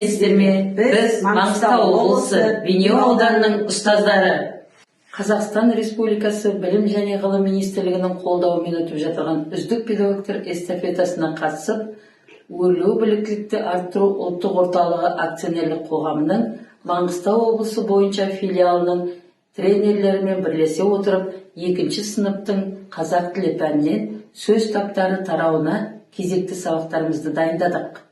Biz Mangistau облысы Бейнеу ауданының ұстаздары. Қазақстан Республикасы Білім және Ғылым Министрлігінің қолдауымен өтіп жатырған үздік педагогтар эстафетасына қатысып, өрлеу біліктілікті арттыру ұлттық орталығы акционерлік қоғамының Маңғыстау облысы бойынша филиалының тренерлерімен бірлесе отырып, 2-ші сыныптың қазақ тілі пәнінен сөз таптары тарауына кезекті сабақтарымызды дайындадық.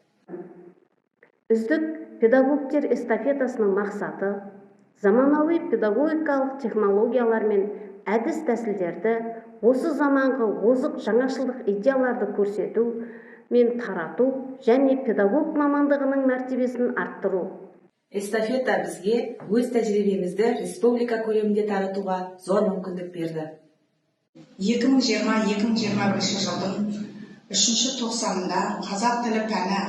Үздік педагогтер эстафетасының мақсаты заманауи педагогикалық технологиялар мен әдіс-тәсілдерді, осы заманғы озық жаңашылдық идеяларды көрсету мен тарату және педагог мамандығының мәртебесін арттыру. Эстафета бізге өз тәжірибемізді республика көлемінде таратуға зор мүмкіндік берді. 2020-2021 жылдың 3-ші тоқсанында қазақ тілі пәні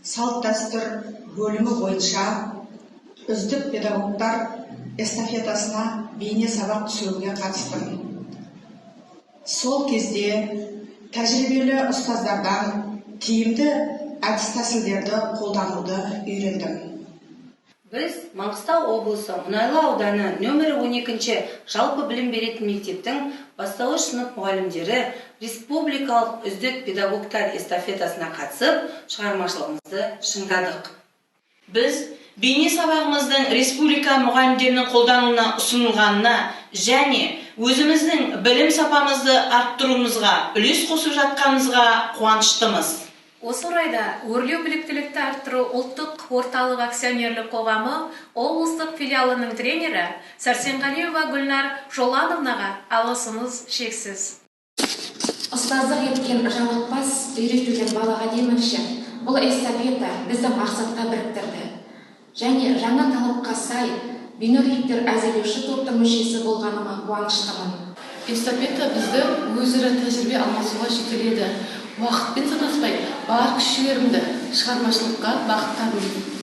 салт-дәстүр бөлімі бойынша үздік педагогтар эстафетасына бейне сабақ түсіруге қатыстым. Сол кезде тәжірибелі ұстаздардан тиімді әдіс-тәсілдерді қолдануды үйрендім. Біз Маңғыстау облысы Мұнайлы ауданы нөмірі 12-ші жалпы білім беретін мектептің бастауыш сынып мұғалімдері республикалық үздік педагогтар эстафетасына қатысып, шығармашылығымызды шыңдадық. Біз бейне сабағымыздың республика мұғалімдерінің қолдануына ұсынылғанына және өзіміздің білім сапамызды арттыруымызға үлес қосып жатқанымызға қуаныштымыз. Осы орайда өрлеу біліктілікті арттыру ұлттық орталық акционерлік қоғамы облыстық филиалының тренері Сәрсенғалиева Гүлнар Жолановнаға алғысымыз шексіз. Ұстаздық еткен жаңылтпас үйретуден балаға демекші, бұл эстафета бізді мақсатқа біріктірді. Және жаңа талапқа сай бейнеліктер әзірлеуші топтың мүшесі болғаныма қуаныштымын. Эстафета бізді өзара тәжірибе алмасуға жетеледі. Уақытпен санаспай бар күш-жігерімді шығармашылыққа бағыттадым.